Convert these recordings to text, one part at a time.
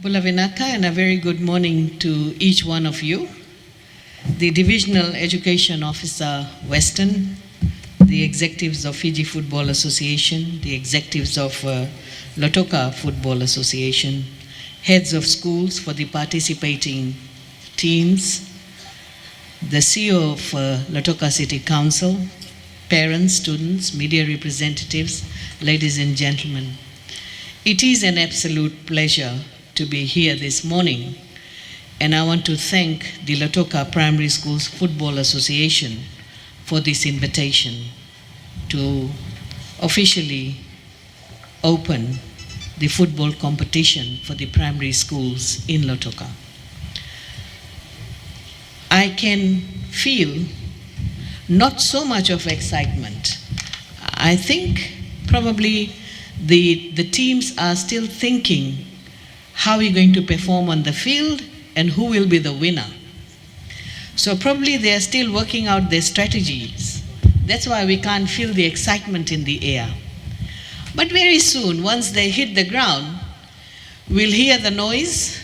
Bulavinaka, and a very good morning to each one of you. The Divisional Education Officer Western, the executives of Fiji Football Association, the executives of Lautoka Football Association, heads of schools for the participating teams, the CEO of Lautoka City Council, parents, students, media representatives, ladies and gentlemen. It is an absolute pleasure to be here this morning, and I want to thank the Lautoka Primary Schools Football Association for this invitation to officially open the football competition for the primary schools in Lautoka. I can feel not so much of excitement. I think probably the teams are still thinking how we're going to perform on the field and who will be the winner. So probably they are still working out their strategies. That's why we can't feel the excitement in the air. But very soon, once they hit the ground, we'll hear the noise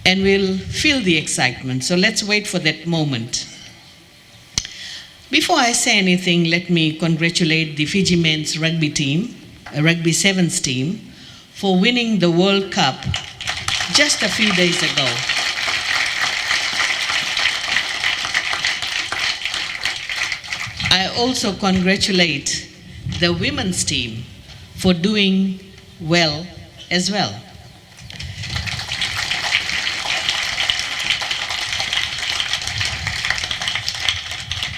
and we'll feel the excitement. So let's wait for that moment. Before I say anything, let me congratulate the Fiji men's rugby team, a rugby sevens team, for winning the World Cup just a few days ago. I also congratulate the women's team for doing well as well.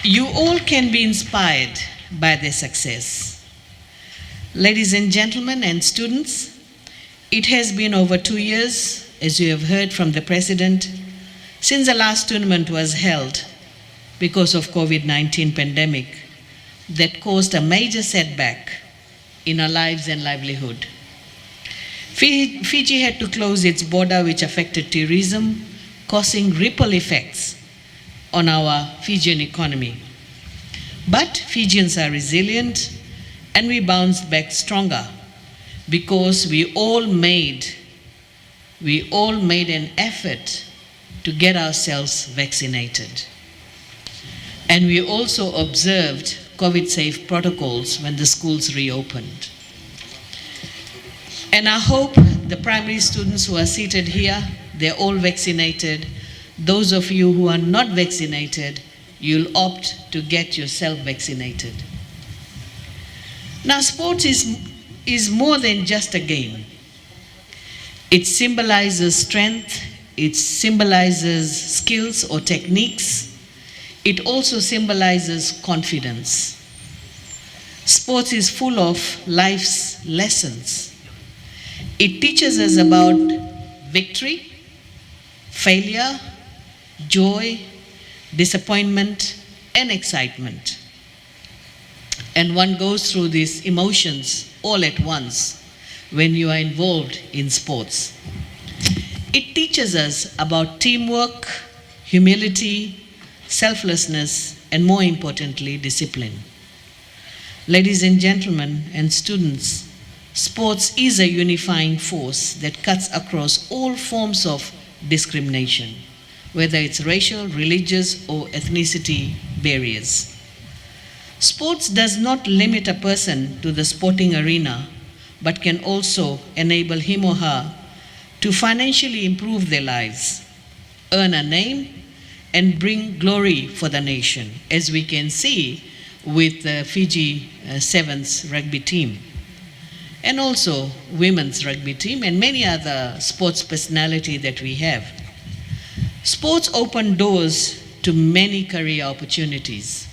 You all can be inspired by their success. Ladies and gentlemen and students, it has been over 2 years, as you have heard from the President, since the last tournament was held because of COVID-19 pandemic that caused a major setback in our lives and livelihood. Fiji had to close its border, which affected tourism, causing ripple effects on our Fijian economy. But Fijians are resilient and we bounced back stronger because we all made an effort to get ourselves vaccinated. And we also observed COVID-safe protocols when the schools reopened. And I hope the primary students who are seated here, they're all vaccinated. Those of you who are not vaccinated, you'll opt to get yourself vaccinated. Now, sports is more than just a game. It symbolizes strength, it symbolizes skills or techniques. It also symbolizes confidence. Sports is full of life's lessons. It teaches us about victory, failure, joy, disappointment, and excitement. And one goes through these emotions all at once when you are involved in sports. It teaches us about teamwork, humility, selflessness, and more importantly, discipline. Ladies and gentlemen and students, sports is a unifying force that cuts across all forms of discrimination, whether it's racial, religious, or ethnicity barriers. Sports does not limit a person to the sporting arena, but can also enable him or her to financially improve their lives, earn a name, and bring glory for the nation, as we can see with the Fiji Sevens rugby team, and also women's rugby team, and many other sports personalities that we have. Sports open doors to many career opportunities.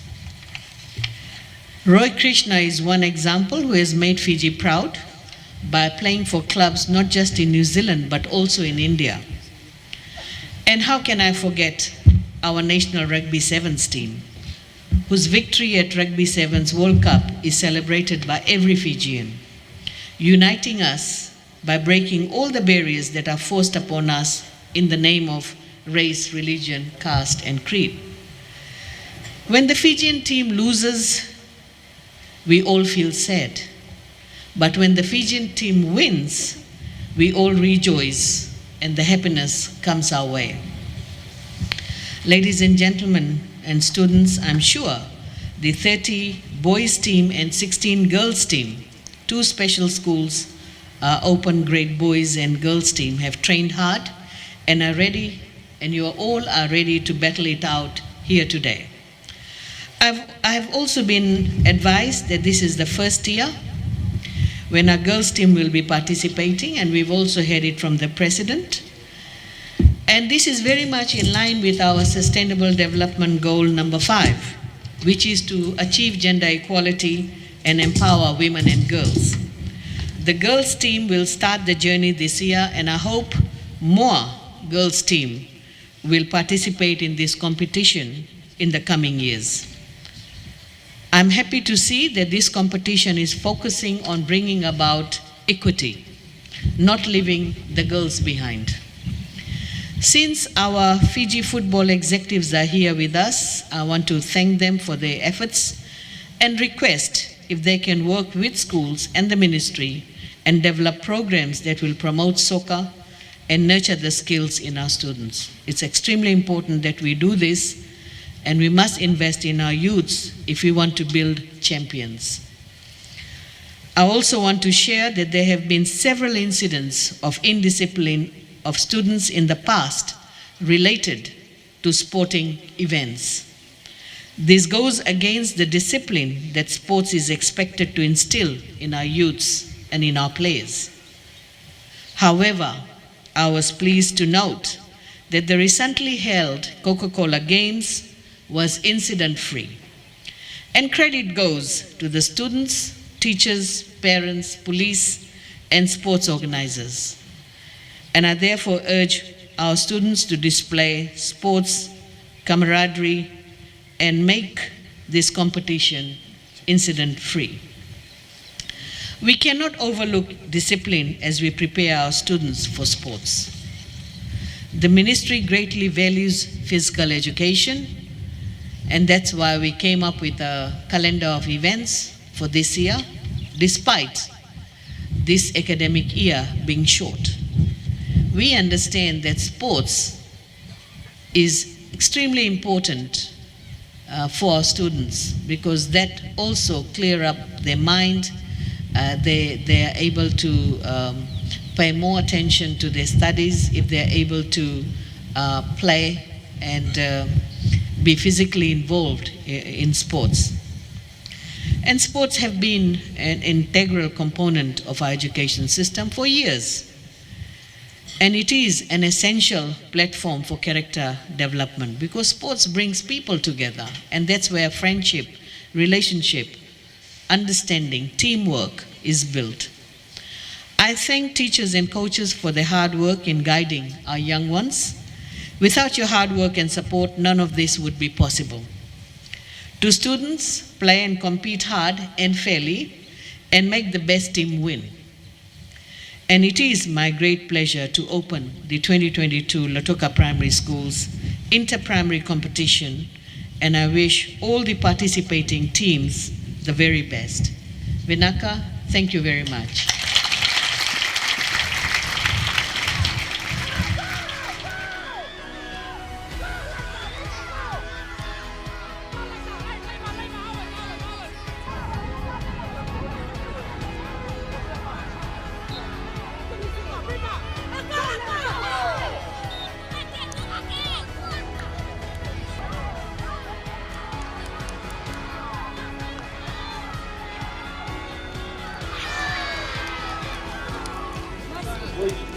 Roy Krishna is one example who has made Fiji proud by playing for clubs not just in New Zealand but also in India. And how can I forget our national rugby sevens team, whose victory at Rugby Sevens World Cup is celebrated by every Fijian, uniting us by breaking all the barriers that are forced upon us in the name of race, religion, caste, and creed. When the Fijian team loses, we all feel sad. But when the Fijian team wins, we all rejoice and the happiness comes our way. Ladies and gentlemen and students, I'm sure the 30 boys team and 16 girls team, two special schools, open grade boys and girls team, have trained hard and are ready, and you all are ready to battle it out here today. I've also been advised that this is the first year when our girls team will be participating, and we've also heard it from the President. And this is very much in line with our Sustainable Development Goal number 5, which is to achieve gender equality and empower women and girls. The girls team will start the journey this year, and I hope more girls team will participate in this competition in the coming years. I'm happy to see that this competition is focusing on bringing about equity, not leaving the girls behind. Since our Fiji football executives are here with us, I want to thank them for their efforts and request if they can work with schools and the ministry and develop programs that will promote soccer and nurture the skills in our students. It's extremely important that we do this, and we must invest in our youths if we want to build champions. I also want to share that there have been several incidents of indiscipline of students in the past related to sporting events. This goes against the discipline that sports is expected to instill in our youths and in our players. However, I was pleased to note that the recently held Coca-Cola Games was incident-free. And credit goes to the students, teachers, parents, police, and sports organizers. And I therefore urge our students to display sports camaraderie and make this competition incident-free. We cannot overlook discipline as we prepare our students for sports. The ministry greatly values physical education, and that's why we came up with a calendar of events for this year, despite this academic year being short. We understand that sports is extremely important for our students, because that also clear up their mind. They are able to pay more attention to their studies if they are able to play and be physically involved in sports. And sports have been an integral component of our education system for years. And it is an essential platform for character development, because sports brings people together, and that's where friendship, relationship, understanding, teamwork is built. I thank teachers and coaches for their hard work in guiding our young ones. Without your hard work and support, none of this would be possible. To students, play and compete hard and fairly and make the best team win. And it is my great pleasure to open the 2022 Lautoka Primary Schools Inter-Primary Competition, and I wish all the participating teams the very best. Vinaka, thank you very much. Wait.